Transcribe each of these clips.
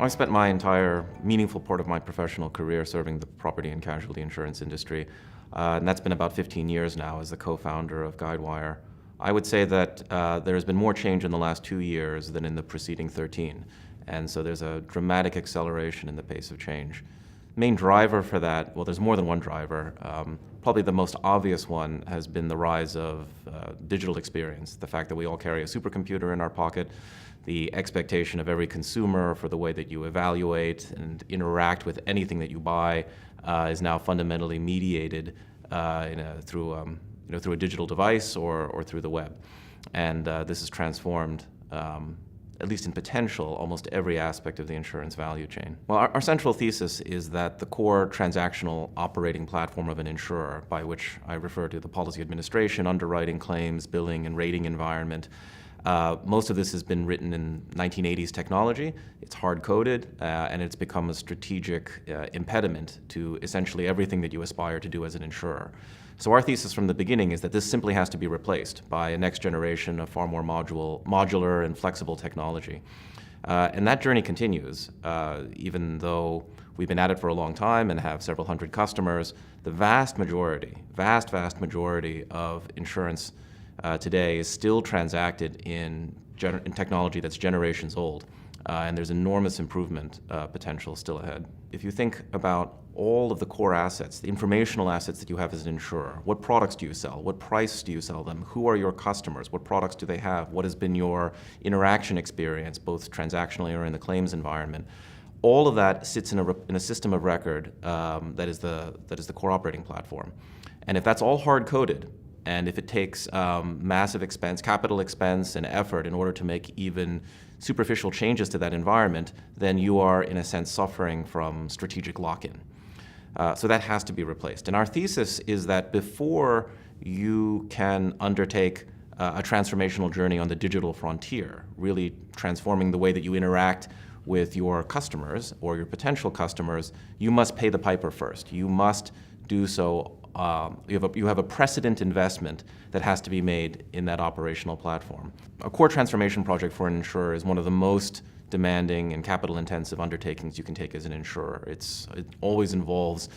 I spent my entire meaningful part of my professional career serving the property and casualty insurance industry, and that's been about 15 years now as the co-founder of Guidewire. I would say that there has been more change in the last 2 years than in the preceding 13, and so there's a dramatic acceleration in the pace of change. Main driver for that, well, there's more than one driver. Probably the most obvious one has been the rise of digital experience, the fact that we all carry a supercomputer in our pocket, the expectation of every consumer for the way that you evaluate and interact with anything that you buy is now fundamentally mediated through a digital device or through the web. And this has transformed, at least in potential, almost every aspect of the insurance value chain. Well, our central thesis is that the core transactional operating platform of an insurer, by which I refer to the policy administration, underwriting, claims, billing, and rating environment, most of this has been written in 1980s technology. It's hard-coded, and it's become a strategic impediment to essentially everything that you aspire to do as an insurer. So our thesis from the beginning is that this simply has to be replaced by a next generation of far more modular and flexible technology. And that journey continues, even though we've been at it for a long time and have several hundred customers. The vast majority of insurance today is still transacted in technology that's generations old, and there's enormous improvement potential still ahead. If you think about all of the core assets, the informational assets that you have as an insurer, what products do you sell? What price do you sell them? Who are your customers? What products do they have? What has been your interaction experience, both transactionally or in the claims environment? All of that sits in a system of record that is the core operating platform. And if that's all hard-coded, and if it takes massive expense, capital expense, and effort in order to make even superficial changes to that environment, then you are, in a sense, suffering from strategic lock-in. So that has to be replaced. And our thesis is that before you can undertake a transformational journey on the digital frontier, really transforming the way that you interact with your customers or your potential customers, you must pay the piper first. You must do so. You have a precedent investment that has to be made in that operational platform. A core transformation project for an insurer is one of the most demanding and capital-intensive undertakings you can take as an insurer. It always involves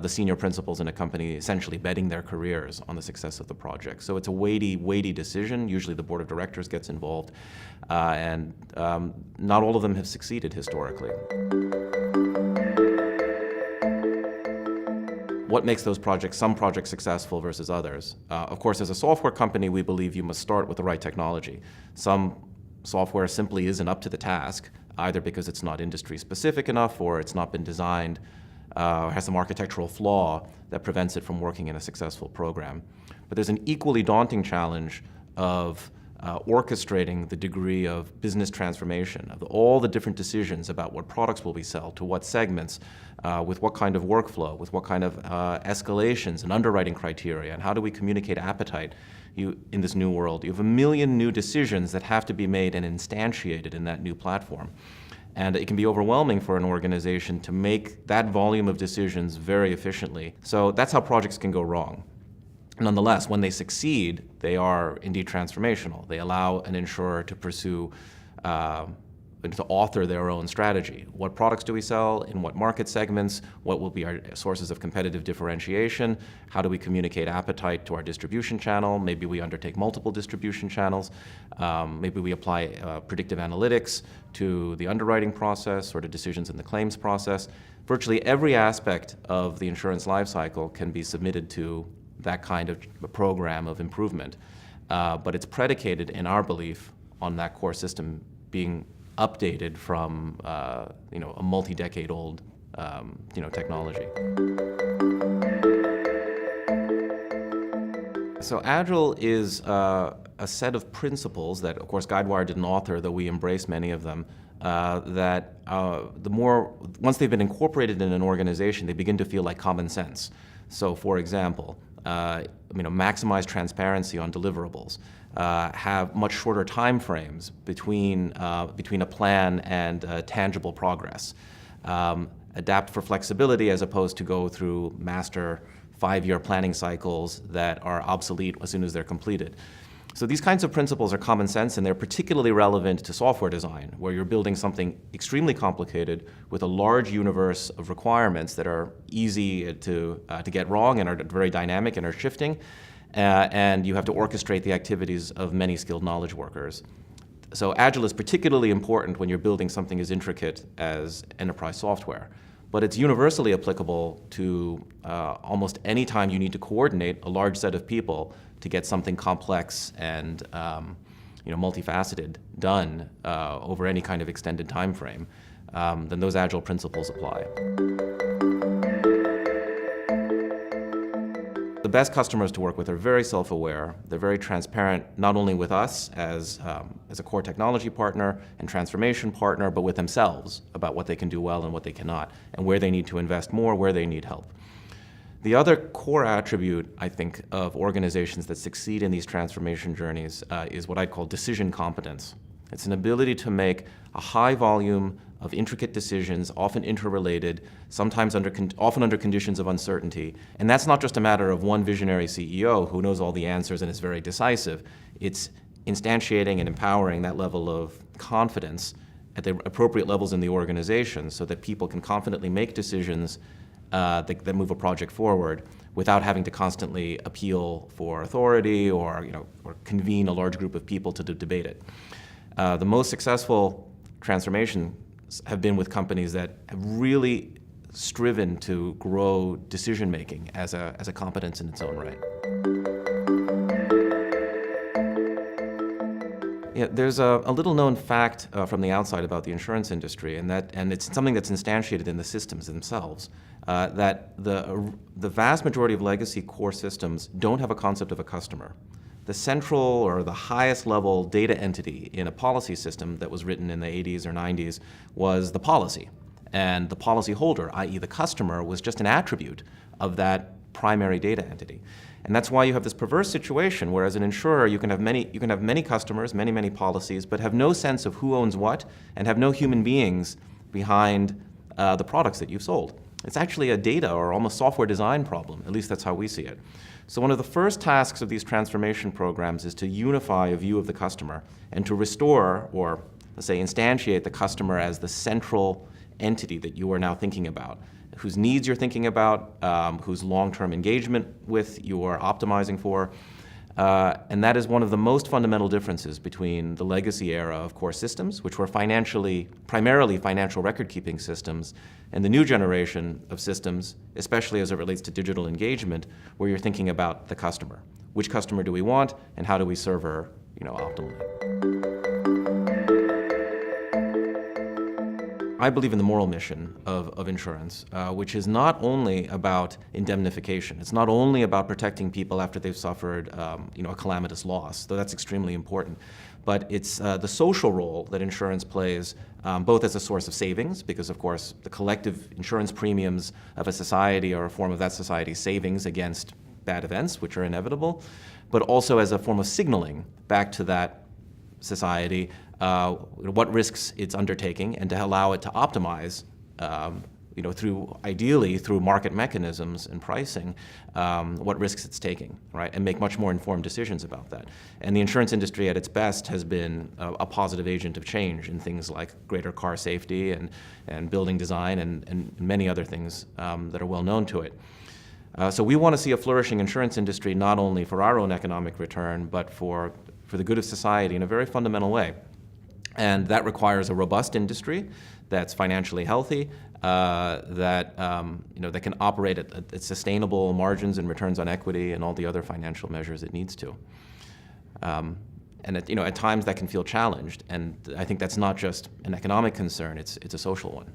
the senior principals in a company essentially betting their careers on the success of the project. So it's a weighty decision. Usually the board of directors gets involved, and not all of them have succeeded historically. What makes some projects successful versus others? Of course, as a software company, we believe you must start with the right technology. Some software simply isn't up to the task, either because it's not industry specific enough or it's not been designed, or has some architectural flaw that prevents it from working in a successful program. But there's an equally daunting challenge of orchestrating the degree of business transformation, of all the different decisions about what products will we sell, to what segments, with what kind of workflow, with what kind of escalations and underwriting criteria, and how do we communicate appetite in this new world. You have a million new decisions that have to be made and instantiated in that new platform. And it can be overwhelming for an organization to make that volume of decisions very efficiently. So that's how projects can go wrong. Nonetheless, when they succeed, they are indeed transformational. They allow an insurer to pursue, to author their own strategy. What products do we sell? In what market segments? What will be our sources of competitive differentiation? How do we communicate appetite to our distribution channel? Maybe we undertake multiple distribution channels. Maybe we apply predictive analytics to the underwriting process or to decisions in the claims process. Virtually every aspect of the insurance lifecycle can be submitted to that kind of a program of improvement. But it's predicated, in our belief, on that core system being updated from a multi-decade-old technology. So Agile is a set of principles that, of course, Guidewire didn't author, though we embrace many of them, that once they've been incorporated in an organization, they begin to feel like common sense. So, for example, maximize transparency on deliverables, have much shorter time frames between a plan and tangible progress, adapt for flexibility as opposed to go through master 5-year planning cycles that are obsolete as soon as they're completed. So these kinds of principles are common sense, and they're particularly relevant to software design, where you're building something extremely complicated with a large universe of requirements that are easy to get wrong and are very dynamic and are shifting, and you have to orchestrate the activities of many skilled knowledge workers. So Agile is particularly important when you're building something as intricate as enterprise software. But it's universally applicable to almost any time you need to coordinate a large set of people to get something complex and multifaceted done over any kind of extended time frame. Then those Agile principles apply. The best customers to work with are very self-aware. They're very transparent, not only with us as a core technology partner and transformation partner, but with themselves about what they can do well and what they cannot, and where they need to invest more, where they need help. The other core attribute, I think, of organizations that succeed in these transformation journeys is what I call decision competence. It's an ability to make a high volume of intricate decisions, often interrelated, sometimes often under conditions of uncertainty. And that's not just a matter of one visionary CEO who knows all the answers and is very decisive. It's instantiating and empowering that level of confidence at the appropriate levels in the organization so that people can confidently make decisions that move a project forward without having to constantly appeal for authority or convene a large group of people to debate it. The most successful transformations have been with companies that have really striven to grow decision-making as a competence in its own right. Yeah, there's a little-known fact from the outside about the insurance industry, and it's something that's instantiated in the systems themselves, that the vast majority of legacy core systems don't have a concept of a customer. The central or the highest level data entity in a policy system that was written in the 80s or 90s was the policy. And the policy holder, i.e. the customer, was just an attribute of that primary data entity. And that's why you have this perverse situation where as an insurer you can have many customers, many policies, but have no sense of who owns what and have no human beings behind the products that you've sold. It's actually a data or almost software design problem, at least that's how we see it. So one of the first tasks of these transformation programs is to unify a view of the customer and to restore, or let's say instantiate, the customer as the central entity that you are now thinking about, whose needs you're thinking about, whose long-term engagement with you are optimizing for. And that is one of the most fundamental differences between the legacy era of core systems, which were primarily financial record-keeping systems, and the new generation of systems, especially as it relates to digital engagement, where you're thinking about the customer. Which customer do we want, and how do we serve her, optimally? I believe in the moral mission of insurance, which is not only about indemnification. It's not only about protecting people after they've suffered a calamitous loss, though that's extremely important. But it's the social role that insurance plays, both as a source of savings, because of course the collective insurance premiums of a society are a form of that society's savings against bad events, which are inevitable, but also as a form of signaling back to that society what risks it's undertaking, and to allow it to optimize, ideally through market mechanisms and pricing, what risks it's taking, right, and make much more informed decisions about that. And the insurance industry at its best has been a positive agent of change in things like greater car safety and building design and many other things that are well known to it. So we want to see a flourishing insurance industry not only for our own economic return, but for the good of society in a very fundamental way. And that requires a robust industry that's financially healthy, that can operate at sustainable margins and returns on equity and all the other financial measures it needs to. And at times that can feel challenged, and I think that's not just an economic concern; it's a social one.